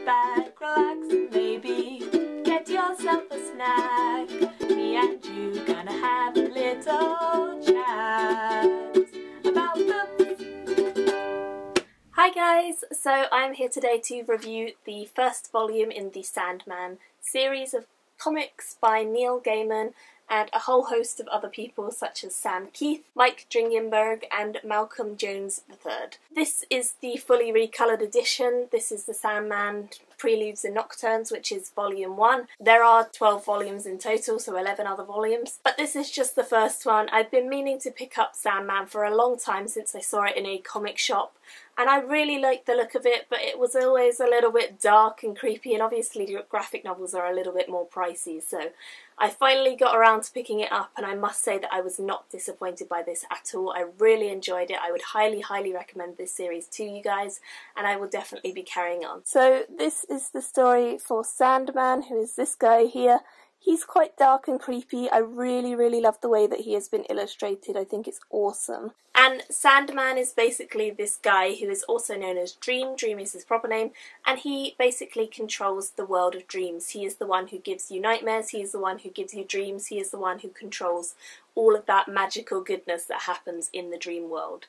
back, relax, and maybe get yourself a snack. Me and you gonna have a little chat about books. Hi guys, so I'm here today to review the first volume in the Sandman series of comics by Neil Gaiman and a whole host of other people such as Sam Keith, Mike Dringenberg and Malcolm Jones III. This is the fully recoloured edition. This is the Sandman Preludes Nocturnes, which is volume 1. There are 12 volumes in total, so 11 other volumes, but this is just the first one. I've been meaning to pick up Sandman for a long time since I saw it in a comic shop, and I really liked the look of it, but it was always a little bit dark and creepy, and obviously graphic novels are a little bit more pricey, so I finally got around to picking it up, and I must say that I was not disappointed by this at all. I really enjoyed it. I would highly recommend this series to you guys, and I will definitely be carrying on. So this is the story for Sandman, who is this guy here. He's quite dark and creepy. I really love the way that he has been illustrated. I think it's awesome. And Sandman is basically this guy who is also known as Dream. Dream is his proper name, and he basically controls the world of dreams. He is the one who gives you nightmares, he is the one who gives you dreams, he is the one who controls all of that magical goodness that happens in the dream world.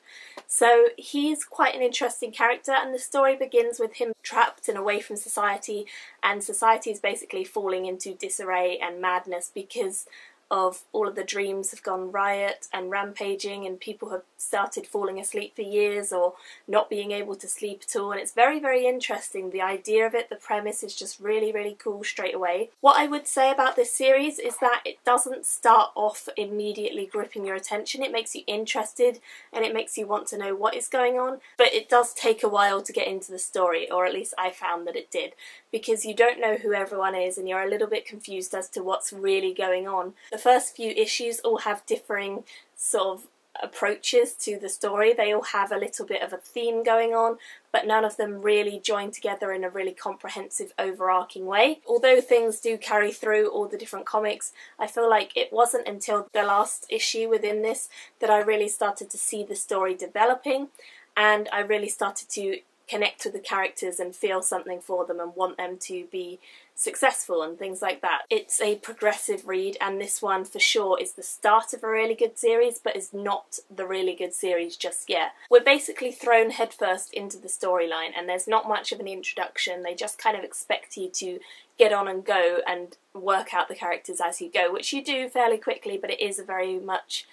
So he's quite an interesting character, and the story begins with him trapped and away from society, and society is basically falling into disarray and madness because of all of the dreams have gone riot and rampaging, and people have started falling asleep for years or not being able to sleep at all, and it's very interesting. The idea of it, the premise is just really cool straight away. What I would say about this series is that it doesn't start off immediately gripping your attention. It makes you interested and it makes you want to know what is going on, but it does take a while to get into the story, or at least I found that it did, because you don't know who everyone is and you're a little bit confused as to what's really going on. The first few issues all have differing sort of approaches to the story. They all have a little bit of a theme going on, but none of them really join together in a really comprehensive overarching way. Although things do carry through all the different comics, I feel like it wasn't until the last issue within this that I really started to see the story developing, and I really started to connect with the characters and feel something for them and want them to be successful and things like that. It's a progressive read, and this one for sure is the start of a really good series, but is not the really good series just yet. We're basically thrown headfirst into the storyline, and there's not much of an introduction. They just kind of expect you to get on and go and work out the characters as you go, which you do fairly quickly, but it is a very much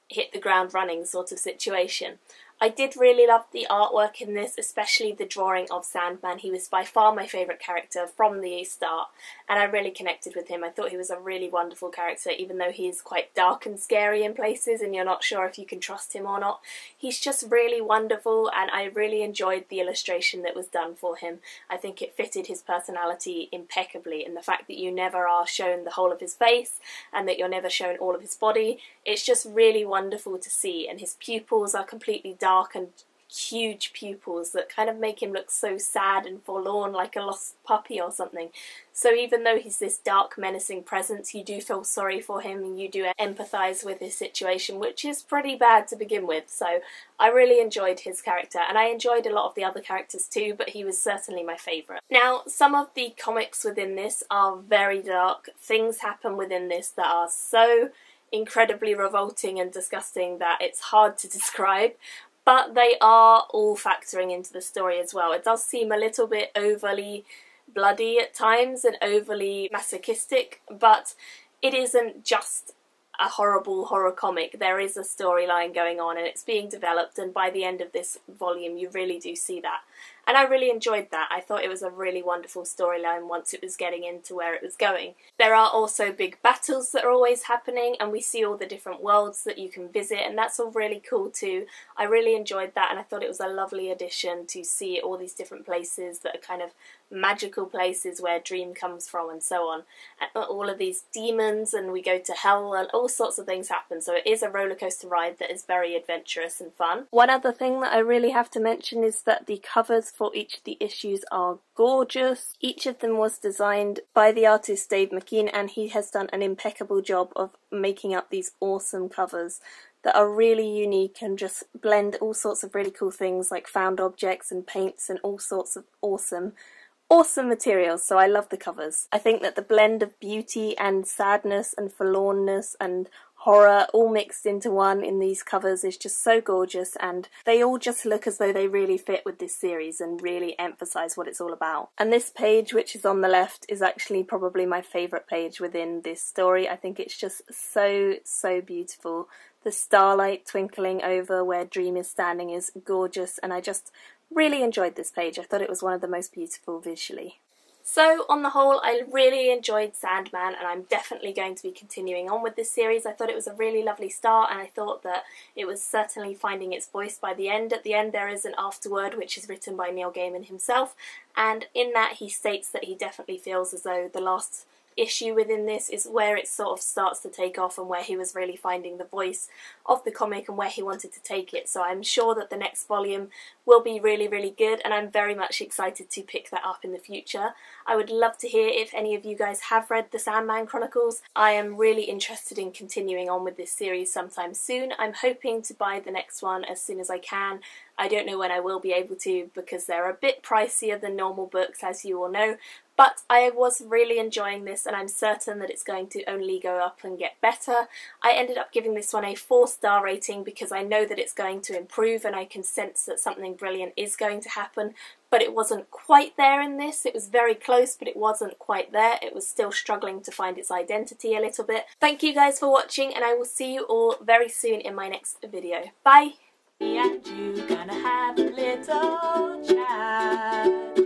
hit the ground running sort of situation. I did really love the artwork in this, especially the drawing of Sandman. He was by far my favourite character from the start, and I really connected with him. I thought he was a really wonderful character, even though he is quite dark and scary in places and you're not sure if you can trust him or not. He's just really wonderful, and I really enjoyed the illustration that was done for him. I think it fitted his personality impeccably, and the fact that you never are shown the whole of his face and that you're never shown all of his body, it's just really wonderful to see. And his pupils are completely dark and huge pupils that kind of make him look so sad and forlorn, like a lost puppy or something. So even though he's this dark, menacing presence, you do feel sorry for him and you do empathise with his situation, which is pretty bad to begin with. So I really enjoyed his character, and I enjoyed a lot of the other characters too, but he was certainly my favourite. Now, some of the comics within this are very dark. Things happen within this that are so incredibly revolting and disgusting that it's hard to describe, but they are all factoring into the story as well. It does seem a little bit overly bloody at times and overly masochistic, but it isn't just a horrible horror comic. There is a storyline going on and it's being developed, and by the end of this volume you really do see that. And I really enjoyed that. I thought it was a really wonderful storyline once it was getting into where it was going. There are also big battles that are always happening, and we see all the different worlds that you can visit, and that's all really cool too. I really enjoyed that, and I thought it was a lovely addition to see all these different places that are kind of magical places where Dream comes from and so on. And all of these demons, and we go to hell, and all sorts of things happen. So it is a roller coaster ride that is very adventurous and fun. One other thing that I really have to mention is that the covers for each of the issues are gorgeous. Each of them was designed by the artist Dave McKean, and he has done an impeccable job of making up these awesome covers that are really unique and just blend all sorts of really cool things like found objects and paints and all sorts of awesome awesome materials, so I love the covers. I think that the blend of beauty and sadness and forlornness and horror all mixed into one in these covers is just so gorgeous, and they all just look as though they really fit with this series and really emphasise what it's all about. And this page, which is on the left, is actually probably my favourite page within this story. I think it's just so beautiful. The starlight twinkling over where Dream is standing is gorgeous, and I just really enjoyed this page. I thought it was one of the most beautiful visually. So, on the whole, I really enjoyed Sandman, and I'm definitely going to be continuing on with this series. I thought it was a really lovely start, and I thought that it was certainly finding its voice by the end. At the end there is an afterword which is written by Neil Gaiman himself, and in that he states that he definitely feels as though the last issue within this is where it sort of starts to take off and where he was really finding the voice of the comic and where he wanted to take it. So I'm sure that the next volume will be really good, and I'm very much excited to pick that up in the future. I would love to hear if any of you guys have read the Sandman Chronicles. I am really interested in continuing on with this series sometime soon. I'm hoping to buy the next one as soon as I can. I don't know when I will be able to because they're a bit pricier than normal books, as you all know, but I was really enjoying this, and I'm certain that it's going to only go up and get better. I ended up giving this one a 4-star rating because I know that it's going to improve, and I can sense that something brilliant is going to happen, but it wasn't quite there in this. It was very close, but it wasn't quite there. It was still struggling to find its identity a little bit. Thank you guys for watching, and I will see you all very soon in my next video. Bye! Me and you gonna have a little chat.